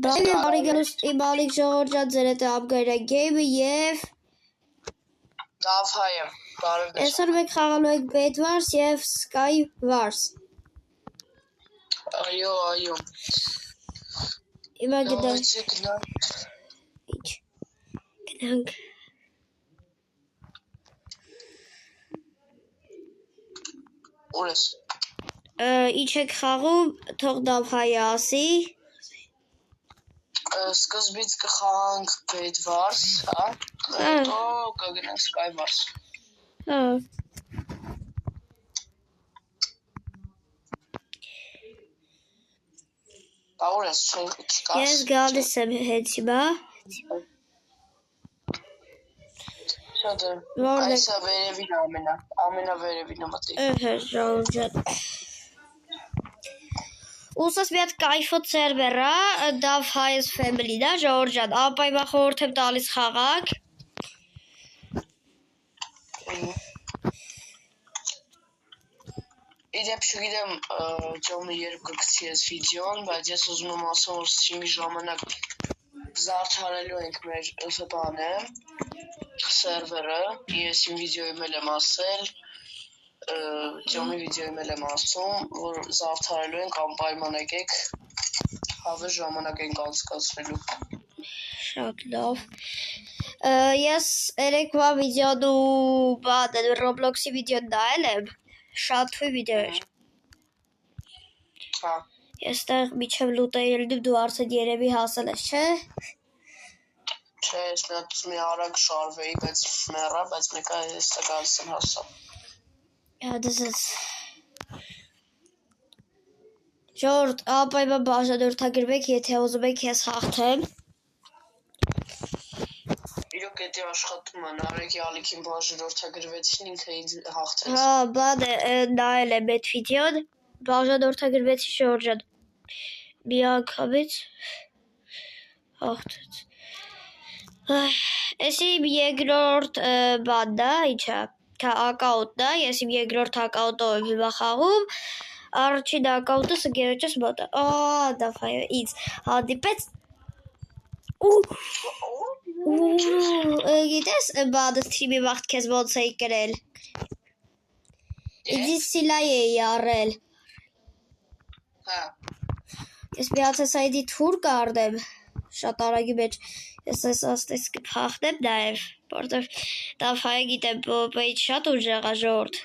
Բարիգանուս Ժողորջան ձեր հետ Upgrade Game-ը եւ Դավհայը, բարև այսօր մենք խաղալու ենք Bed Wars եւ Sky Wars։ Այո։ Հիմա գնանք։ Գնանք։ Ուր ես։ Ինչ եք խաղում, թող Դավհայը ասի։ Սկզբից կխաղանք Bed Wars, հա։ Հետո կգնանք Sky Wars։ Հա։ Ուր ես, չկաս։ Ես գալիս եմ հենց հիմա։ Շատ է։ Այսա վերևին ամենավերևինը մտի։ Ժողորջան։ Ուսած մի հատ կայֆոտ սերվեր է, Dove Family-ն է, Ժողորջան, ապայմա խորհուրդ եմ տալիս խաղանք։ Իդեպ չգիտեմ ջոմը երբ կգցի ես վիդեոն, բայց ես ուզում եմ ասեմ, որ սթրիմի ժամանակ զարդարելու ենք մեր բանը, սերվերը, ես իմ վիդեոյում էլ եմ ասել, ջոմի վիդեոյում էլ եմ ասում, որ զարդարելու ենք անպայման եկեք, հավես ժամանակ ենք անցկացնելու։ Շատ լավ։ Ես երեկվա վիդեոն ու Roblox-ի վիդեոն նայել եմ, շատ թույլ վիդեո էր։ Հա։ Ես տեղ միջև լուտեյել դու արդեն երևի հասել ես, չէ։ Չէ, ես մի արագ շարվեի, բայց մեռա, բայց մեկը ես գալիս եմ հասա։ Դες Ժորդ, ապայմա բաժանորդագրվեք, եթե ուզում եք ես հաղթեմ։ Իրոք էդի աշխատում են, Արեգի ալիքին բաժանորդագրվեցին, ինքը ինձ հաղթեց։ Հա, բան նայել եմ այդ վիդեոն, բաժանորդագրվեցի Ժորջան։ Մի անգամից հաղթեց։ Ես իմ երկրորդ բանն է, ինչա, ակաունտն է, ես իմ երկրորդ ակաունտով եմ հիմա խաղում, առաջին ակաունտս ընկերոջս մոտ է, Դավհայը ինձ հանդիպեց, գիտես բանը սթրիմի վաղտ քեզ ոնց էի կրել, ինձ սիլայ էի առել, ես միացես այդի թուր կարդեմ, շատ արագի մեջ, ես այս աստես կփախնեմ նաև, որտև Դավհայը գիտեմ պոպեից շատ ուժեղ է Ժորդ։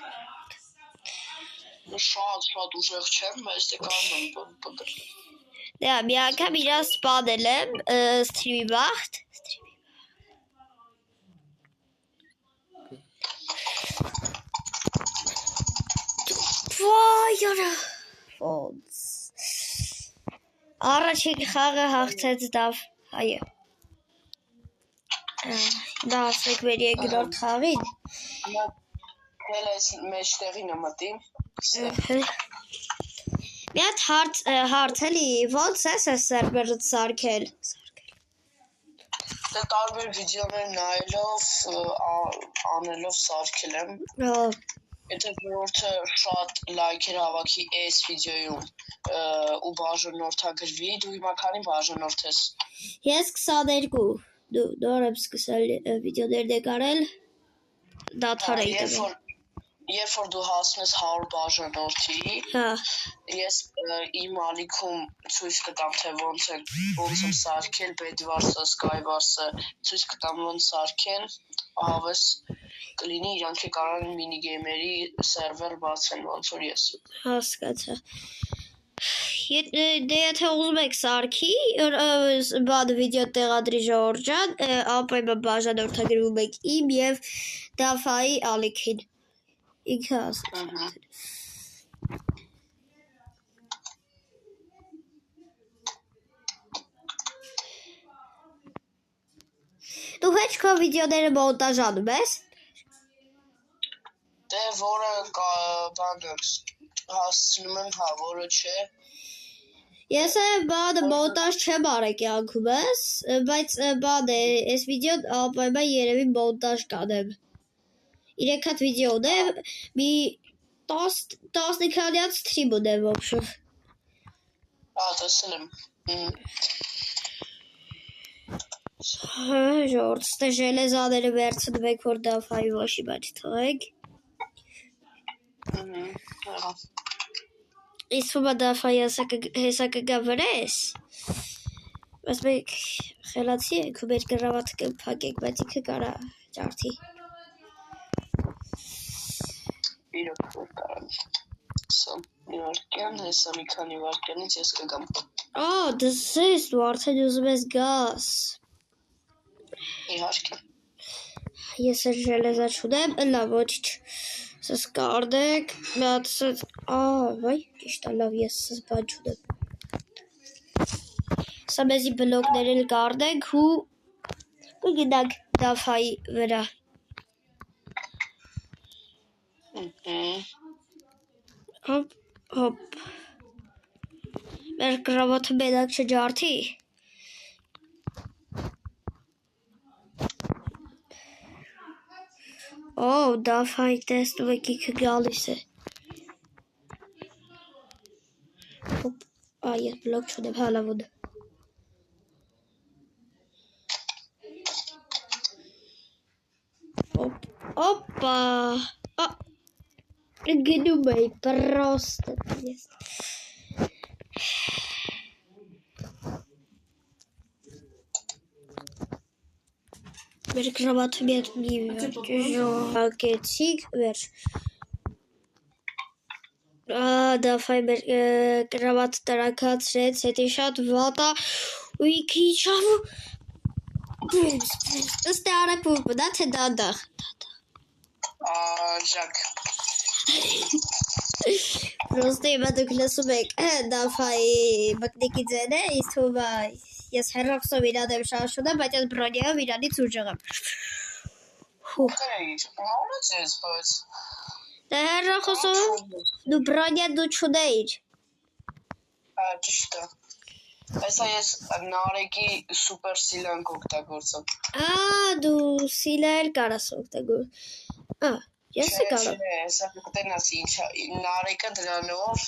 Շատ ուժեղ չեմ, բայց դե կարող եմ պոպել։ Դե մի անգամ իրան սպանել եմ սթրիմի վաղտ։ Վայ արա, ոնց։ Առաջին խաղը հաղթեց Դավհայը։ Դա ասեք մեր երկրորդ խաղին։ Հել այս մեջտեղին է մտի։ Մի հատ հարց էլի, ոնց ես այս սերվերը սարքել։ Դե տարբեր վիդեոներ նայելով, անելով սարքել եմ։ Եթե ժողովուրդը շատ լայքեր հավաքի այս վիդեոյում ու բաժանորդագրվի, դու հիմա քանի բաժանորդ ես։ Ես 22, նոր եմ սկսել վիդեոներ նկարել, դադար էի տվել։ Երբ որ դու հասնես 100 բաժանորդի, ես իմ ալիքում ցույց կտամ, թե ոնց եմ սարքել Bed Wars-ը, Sky Wars-ը, ցույց կտամ ոնց սարքեն, հավես կլինի իրանք կարող են մինիգեյմերի սերվեր բացեն, ոնց որ ես։ Հասկացա։ Դե եթե ուզում եք սարքի, բան վիդեո տեղադրի Ժողորջան, ապայմա բաժանորդագրվում եք իմ և Դավհայի ալիքին։ Ինքը ասաց։ Դու հեչ քո վիդեոները մոնտաժանում ես։ Դե որը բանը հասցնում եմ, հա, որը չէ։ Ես բանը մոնտաժ չեմ արել կյանքումս, բայց բան է, այս վիդեոն ապայմա երևի մոնտաժ կանեմ։ 3 հատ վիդեո ունեմ, մի 10 քանյակ սթրիմ ունեմ, ոբշով։ Տեսել եմ։ ժողովուրդ, ստե ժելեզաները վերցնում եք, որ դավայի ոչի բաց թողեք։ Իսկ ո՞ւմ դավայի հեսա կգա վրես։ Բայց մենք խելացի ենք ու մեր գրավատը կփակենք, բայց ինքը կարա ջարդի։ Իրոք որ կարան։ Սա մի վարկյան, հեսա մի քանի վարկյանից ես կգամ։ Դզես, դու արդեն ուզում ես գաս։ Իհարկե։ Ես էլ ժելեզա չունեմ, լավ, ոչինչ։ Սս կարդեք, մի հատ սս, վայ, ճիշտ է, լավ, ես սս բան չունեմ։ Սա մեզի բլոկներ էլ կարդենք ու կգնանք դավայի վրա։ Հոպ։ Մեր գրավոթը մենակ չջարդի։ Դավայի տեսնում եք ինքը գալիս է։ Ես բլոկ չունեմ, լավ ունեմ։ Օպա, գնում էի, պրոստը ես։ Մեր գրավատը մի ժողակեցիք, վերջ։ Դավայ մեր գրավատը տրակացրեց, հետի շատ վատա ու ինքը իջավ ու ըստ է արագ մնա, թե դանդաղ։ Ժակ։ Պրոստը իմա դուք լսում եք դավայի մկնիկի ձենը, իսկ թվում ես հեռախոսով իրան եմ շաշունում, բայց ես բրոնյայով իրանից ուժեղ եմ։ Մոլոձես, բայց։ Դե հեռախոսով դու բրոնյա դու չունեիր։ Ճիշտ է։ Այսա ես նարեկի սուպեր սիլանք օգտագործեմ։ Դու սիլա էլ կարաս օգտագործել։ Ես է կարամ։ Հեսա կտենաս նարեկը դրանով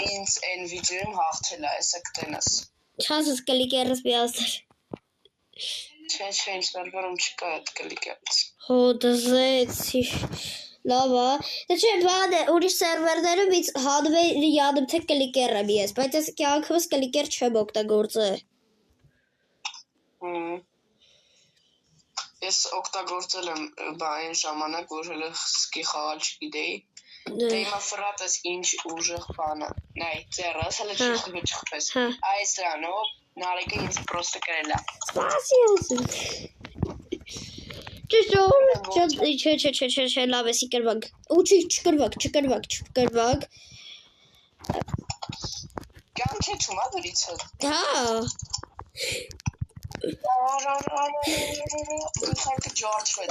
ինձ են վիդեոյում հաղթել է, հեսա կտենաս։ Չասս կլիկերս միասներ։ Չէ, ինձ ներվերում չկա այդ կլիկերից։ Դզեցի, լավ է։ Դե չէ, բան է, ուրիշ սերվերներում ինձ հանվել յանում թե կլիկեր եմ ես, բայց ես կյանքվս կլիկեր չեմ օգտագործել։ Ես օգտագործել եմ այն ժամանակ, որ հələ սկի խաղալ չգիտեի։ Դե հիմա ֆրատես ինչ ուժեղ բան է։ Նայ, ձեռս հələ չխփես։ Այս դրանով նարեկը ինձ պրոստը կրել է։ Սպասի։ Լավ էսի կրվակ։ Ու չկրվակ։ Կյանք է չումա դրից հետ։ Խարկը ջարդվեց։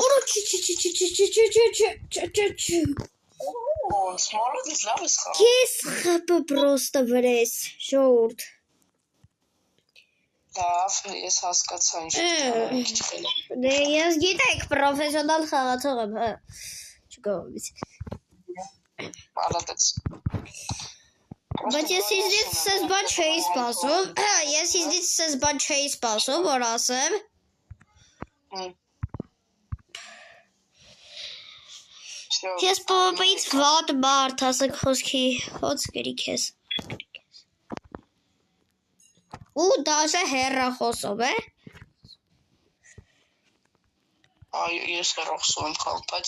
Սմարոդից լավ ես խաղ։ Կես խպը պրոստը վրես, ժողորդ։ Լավ, ես հասկացա ինչ չխել է։ Դե ես գիտեք, պրոֆեսոնալ խաղացող եմ, չգողովից։ Մալատեց։ Բայց ես իզնից սեզ բան չէի սպասում, որ ասեմ։ Ես պոպից վատ մարդ, ասեք խոսքի, հոց գրիք ես։ Ու դաշը հեռախոսով է։ Ես հեռախոսով եմ խաղ, բայց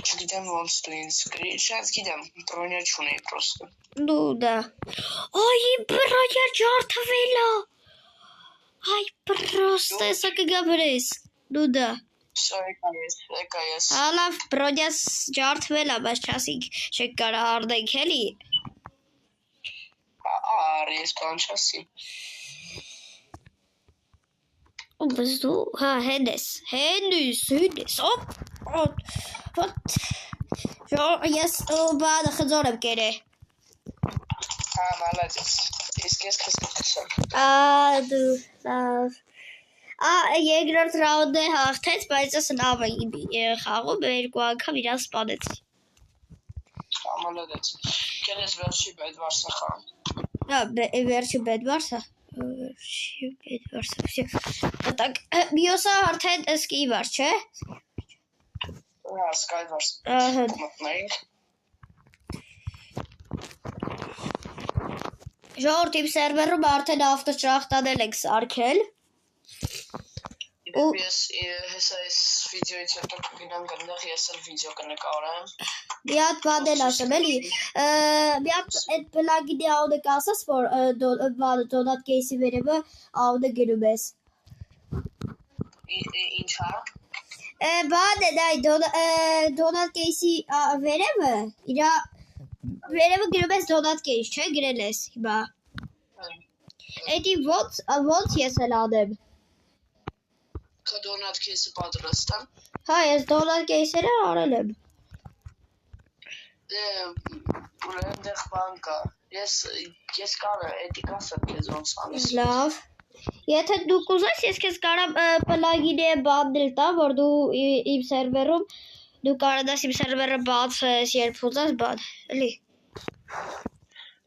չգիտեմ ոնց դու ինձ գրի, շատ գիտեմ, բրոնյա չունեի պրոստը։ Դու դա։ Իմ բրոնյա ջարդվել է։ Այ պրոստը, սա կգա վրես։ Դու դա։ Եկա ես։ Լավ, բրոնյաս ջարդվել է, բայց չասինք չեք կարա արդենք էլի։ Ես բան չասի։ Բայց դու, հենես, ես բանը խձոր եմ կերը։ Մալադես, իսկ ես քեզ կտեսեմ։ Դու, լավ։ Երկրորդ ռաունդը հաղթեց, բայց ես լավ եմ խաղում, երկու անգամ իրան սպանեցի։ Մալադես, կերես վերջի բեդվարսը խաղ։ Վերջի բեդվարսը, Так, մյուսը արդեն Skywars, չէ։ Հա, Skywars։ Ահա։ Մտնենք։ Ժողովուրդ իմ սերվերում արդեն ավտոճրախտանել ենք սարքել։ Ես հեսա այս վիդեոից հետո կգնամ գնեղ ես էլ վիդեո կնկարեմ։ Մի հատ բան էլ ասեմ էլի, մի հատ այդ պլագինի անունը կասես, որ Donut Case-ի վերևը անունը գրում ես։ Ինչա։ Բան է դա Donut Case-ի վերևը, իրա վերևը գրում ես Donut Case, չէ, գրել ես հիմա։ Էդի ոնց ես էլ անեմ։ Քո Donut Case-ը պատրաստ է։ Հա, ես Donut Case-երը արել եմ։ Դե ուրեմն բան կա։ Ես կարա էդի կասեմ քեզ ոնց անես։ Լավ։ Եթե դու կուզես, ես քեզ կարամ պլագինի բաննել տամ, որ դու իմ սերվերում դու կարողանաս իմ սերվերը բացես, երբ ուզես բան, էլի։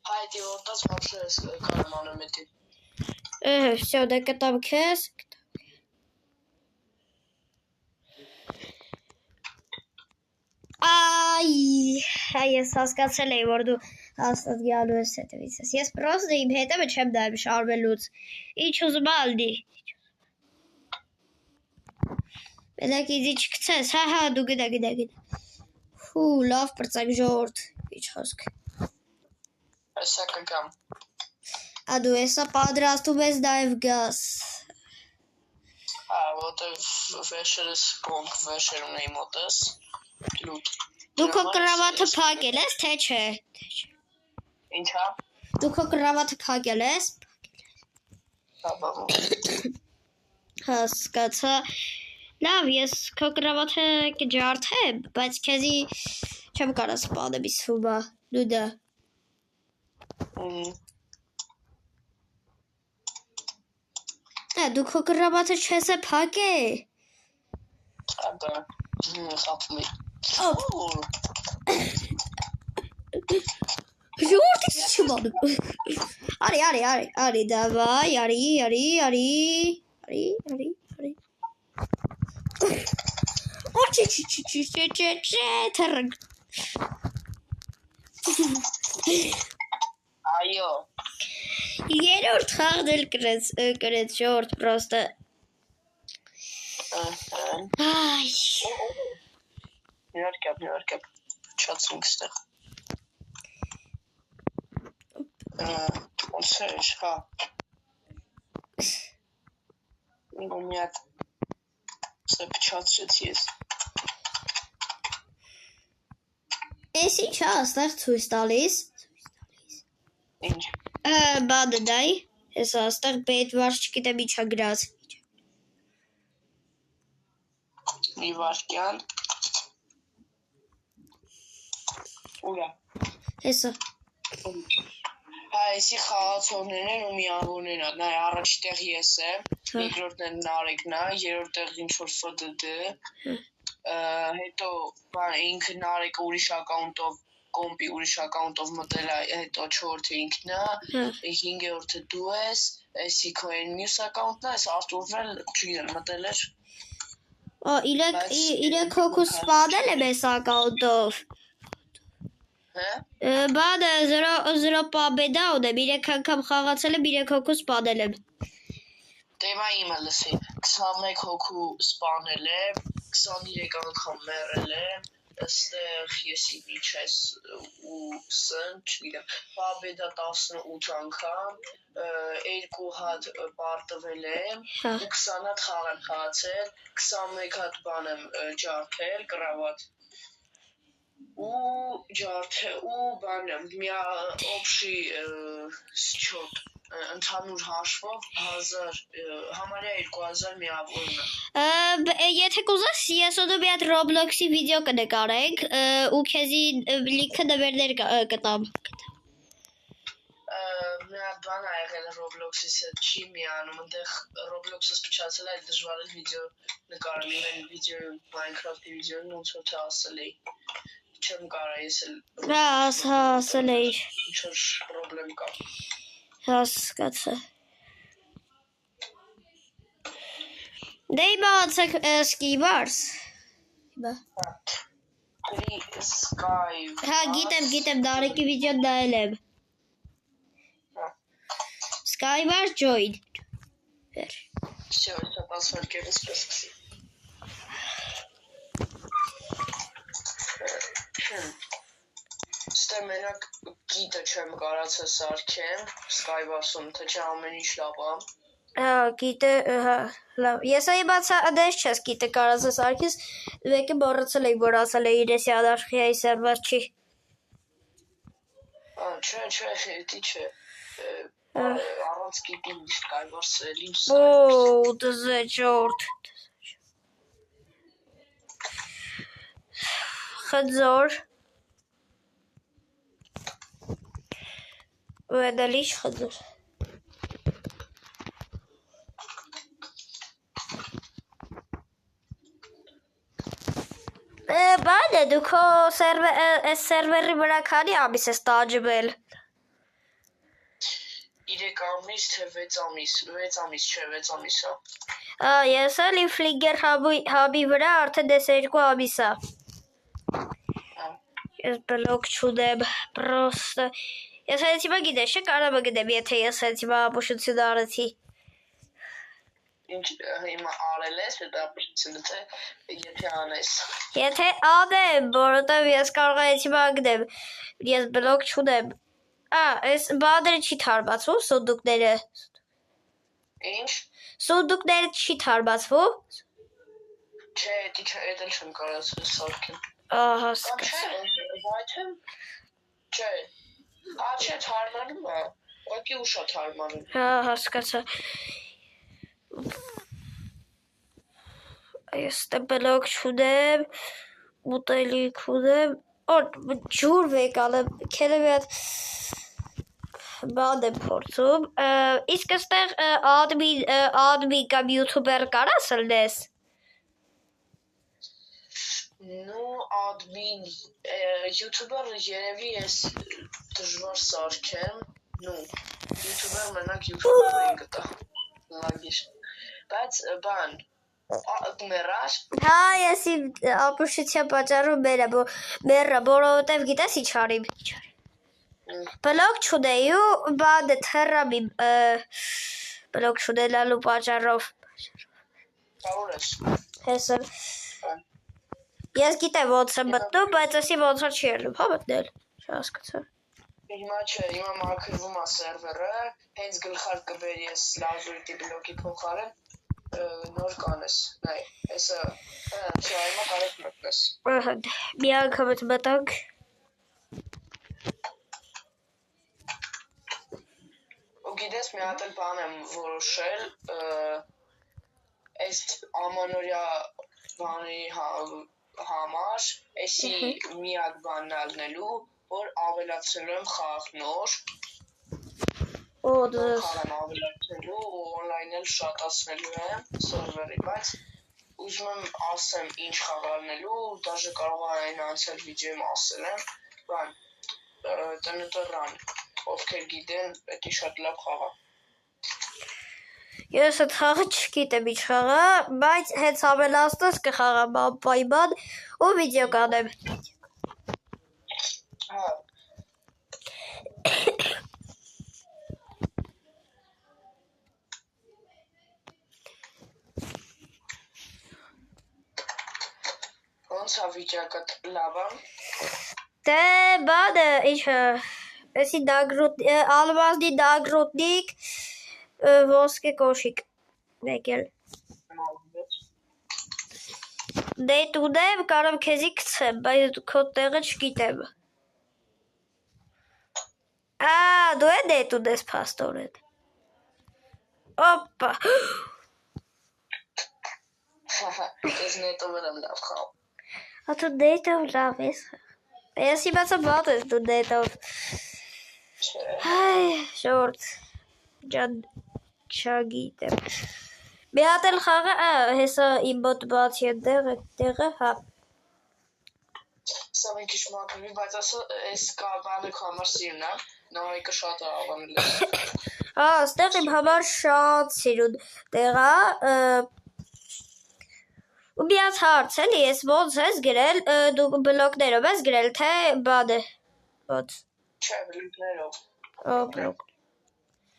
Հայդի որտած բացես կարամ անեմ էդի։ Всё, դե կտամ քեզ։ Ես հասկացել էի, որ դու հաստատ գալու ես հետևից ես։ Ես պրոստը իմ հետևը չեմ նայում շարվելուց։ Ինչ ուզում ալնի։ Մենակ իզի չգցես, հա, դու գնա։ Հու, լավ պրծակ ժողովուրդ, ինչ խոսք։ Հեսա կգամ։ Դու հեսա պատրաստում ես նաև գաս։ Հա, որտեղ վեշերս կոնք վեշեր ունեի մոտս։ Լուտ։ Դու քո կրավաթը փակել ես, թե չէ։ Ինչա։ Դու քո կրավաթը փակել ես։ Հա, բաբա։ Հասկացա։ Լավ, ես քո կրավաթը կջարդեմ, բայց քեզի չեմ կարող սպանեմ իսուբա։ Դու դա։ Դու քո կրավաթը չես է փակել։ Աբա, խափում եմ։ Ժողովուրդ չեմ անում։ Արի, դավայ, արի։ Թռնք։ Այո։ Երորդ խաղն էլ կրեց ժողովուրդ պրոստը։ Այ։ Նյարդկապ, չացունք ստեղ։ Ոնց էш, հա։ Միատ սեպ չացրեցի ես։ Ես ինչ աստեղ ցույց տալիս։ Ինչ։ Բանը նայ, ես աստեղ բետվարս չգիտեմ ինչա գրած։ Մի վարկյան։ Ուրա։ Հեսա։ Հա, եսի խաղացողներն են ու միավորներն են, նայ առաջ տեղ ես եմ, երկրորդն են Նարեկն է, երրորդ տեղ ինչ-որ FDD, հետո ինքը Նարեկը ուրիշ ակաունտով, կոմպի ուրիշ ակաունտով մտել է, հետո չորորդը ինքն է, հինգերորդը դու ես, եսի քո են մյուս ակաունտն է, ես Արտուրվել չգիտեմ մտել էր։ Իրեք հոգու սպանել եմ ես ակաունտով։ Բանը 0 պաբեդա ունեմ, 3 անգամ խաղացել եմ, 3 հոգու սպանել եմ։ Դեմա իմը լսի, 21 հոգու սպանել եմ, 23 անգամ մեռել եմ, Այստեղ եսի միջ ես ու սն, չգիտեմ, պաբեդա 18 անգամ, 2 հատ պարտվել եմ, ու 20 հատ խաղ եմ խաղացել, 21 հատ բան եմ ջարդել, կրավատ, ու ջարդել, ու բան եմ, միա օբշի счет, ընդհանուր հաշվով 1000, համարյա 2000 միավորն է։ Եթե կուզես, ես ոնը մի հատ Roblox-ի վիդեո կնկարենք, ու քեզի լինքը նվերներ կտամ։ Մի հատ բան ա եղել Roblox-ից հետ չի միանում, ընդեղ Roblox-ս փչացել է դժվար է վիդեո նկարել, իրեն վիդեո Minecraft-ի վիդեոն ոնց որ թե ասել էի, չեմ կարա ես էլ ասել էի։ ինչ-որ պրոբլեմ կա։ Հասկացա։ Դե բացեք սկիվարս։ Free Sky։ Հա, գիտեմ, Դարեկի վիդեոն նայել եմ։ Skywars join։ Всё, это посмотрели список. Ստե մենակ գիտը չեմ կարացել սարքեմ, Skywars-ում, թե չէ ամեն ինչ լավ է։ Հա, գիտը, հա, լավ։ Ես այ բացա դες չես գիտը կարացել սարքես, վեկը բառացել էի, որ ասել է իրեսի ադարխիայի սերվեր չի։ Չէ, դի չէ։ Առանց գիտի Skywars-ը ինչ Օ, դզե ճորտ։ Խձոր։ Վեդալիշ խձոր։ Բանը դու քո սերվերի վրա քանի ամիս ես տաջվել։ 3 ամիս թե 6 ամիս, 6 ամիս չէ, 6 ամիս է։ Ես էլ իմ Flickr hub-ի վրա արդեն դες 2 ամիս է։ Ես բլոկ չունեմ, պրոստը։ Ես հենց հիմա գիտես, չէ՞ կարող գտնեմ, եթե ես հենց հիմա ապուշություն արեցի։ Ինչ հիմա արել ես, այդ ապուշությունը թե եթե անես։ Եթե անեմ, որովհետև ես կարող եմ հիմա գտնեմ, ես բլոկ չունեմ։ Այս բաները չի թարմացվում, սունդուկները։ Ինչ։ Սունդուկները չի թարմացվում։ Չէ, դի չէ, դա չեմ կարացել սարքեմ։ Ահա, Վայթեմ։ Չէ։ Չէ, թարմանում է։ Ուղղակի ուշ է թարմանում։ Հա, հասկացա։ Ես դե բլոկ չունեմ, ուտելիք ունեմ, ջուր վեկալ եմ, քելը մի հատ բան եմ փորձում, իսկ այստեղ admin կամ յութուբեր կարաս լնես։ Ну, admin, յութուբեր երևի ես դժվար սարքեմ, ну, յութուբեր մենակ յութուբեր են գտա, լագիշ, բայց բան, մերար։ Հա, ես իմ ապուշության պատճառով մերը, որովհետև գիտես ինչ արիմ։ Բլոկ չունեի ու բանը թռամ իմ բլոկ չունենալու պատճառով։ Կարող ես։ Հեսը։ Ես գիտեմ ոնց եմ մտնում, բայց ասի ոնց չի ելնում, հա մտնել։ Չհասկացա։ Հիմա չէ, հիմա մաքրվում է սերվերը, հենց գլխարկ կբերի ես լազուրիտի բլոկի փոխարեն, նոր կանես, նայ, այսը, չէ, հիմա կարեք մտնես։ Մի անգամ էտ մտանք։ Ու գիտես մի հատ էլ բան եմ որոշել, այս ամանորյա բանի համար, այսի միակ բանն ալնելու, որ ավելացնելու եմ խաղնոր, խաղան ավելացնելու ու օնլայն էլ շատացնելու եմ սերվերի, բայց ուզում եմ ասեմ ինչ խաղ ալնելու, դաժե կարող այն անցել վիդեոյում ասել եմ, բան, տնտռան, ովքեր գիտեն, պետի շատ լավ խաղա։ Ես այդ խաղը չգիտեմ ինչ խաղա, բայց հենց ամենաստս կխաղամ անպայման ու վիդեո կանեմ։ Հա։ Ոնց է վիճակը լավ է։ Դե բանը ինչը, էսի ալմազնի դագրոտնիկ ոսկե կոշիկ եկել։ Դե տունեմ կարամ քեզի կցեմ, բայց քո տեղը չգիտեմ։ Դու է դե տունես պաստորեն։ Օպա։ Ես նետով եմ լավ խաղ։ Դու նետով լավ ես։ Ես իմացա բատ ես դու նետով։ Հայ, շորտ։ Ջան չագիտեմ։ Մի հատ էլ խաղը, հեսա իմ բոտ բացի են տեղը, հա։ Սա մի քիչ մաքրվի, բայց այս բանը քո համար սիրուն է, նորեկը շատ է ավանել ես։ Ստեղ իմ համար շատ սիրուն տեղ է, Ու միած հարց էլի, ես ոնց ես գրել, դու բլոկներով ես գրել, թե բան է, ոնց։ Չէ, բլոկներով։ Բլոկ։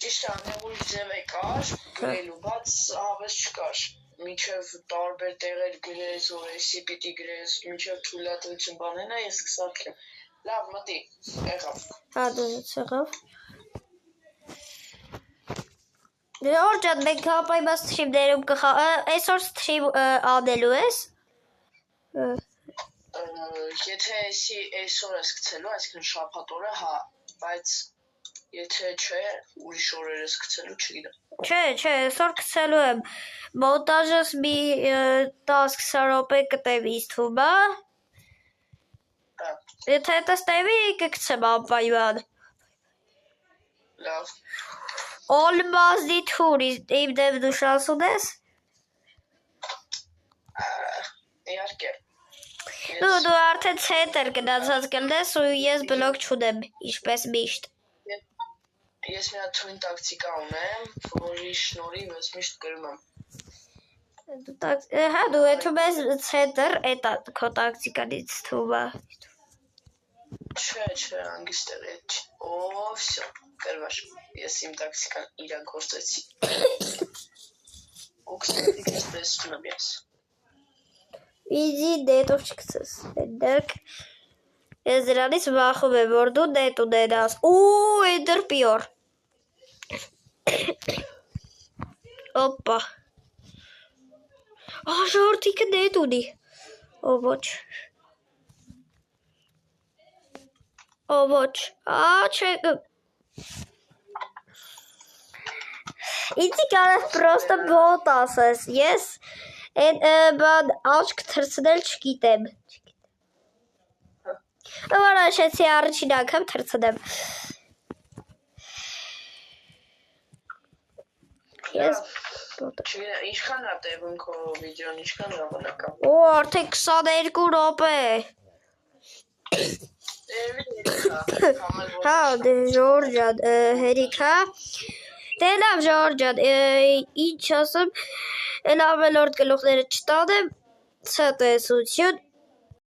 Ճիշտ է, անեղույթ ձև է կար, գրելու, բայց հավես չկար։ Մինչև տարբեր տեղեր գրես, որ էսի պիտի գրես, մինչև թույլատվություն բանենա, ես կսարքեմ։ Լավ, մտի, եղավ։ Հա, դուց եղավ։ Ժորժան, մենք հապայմաս թրիմներում այսօր թրիմ անելու ես։ Եթե էսի այսօր ես գցելու, այսինքն շաբաթ օրը, հա, բայց եթե չէ, ուրիշ օրեր ես գցելու, չգիտեմ։ Չէ, այսօր գցելու եմ։ Մոնտաժս մի 10-20 րոպե կտևի ինձ թվում է։ Եթե տեսնեվի, կգցեմ անպայման։ Լավ։ Olmazdi tur իմ դեմ դու շանս ունես։ Իհարկե։ Դու արդեն ցենտր գնացած կլնես ու ես բլոկ չունեմ, ինչպես միշտ։ Ես մի հատ թույն տակտիկա ունեմ, որի շնորհիվ ես միշտ գրում եմ։ Հա, դու եթում ես ցենտր, էտա քո տակտիկանից թվում է։ Չէ, հանգիստ է էջ։ Օ, всё, գրվար։ Ես իմ տակտիկան իրագործեցի։ Ու կստати ես տեսնում եմ ես։ Իզի դետով չգցես։ Դերք ես դրանից վախում եմ, որ դու դետ ունենաս։ Ու, էդր պիոր։ Օպա։ Ժորտիկը դետ ունի։ Ո ոչ։ Ո ոչ։ Չէ։ Ինձի կարես պրոստը բոտ ասես, ես բան աչք թրցնել չգիտեմ։ Որոշեցի առաջին անգամ թրցնեմ։ Ես բոտը։ Ինչքան է տևում քո վիդեոն, ինչքան ժամանակ է։ Օ, արդեն 22 րոպե։ Հա, Ժորժան, հերիքա։ Դե լավ Ժորժան, ինչ ասեմ, էլ ավելորդ գլուխները չտանեմ, ցտեսություն։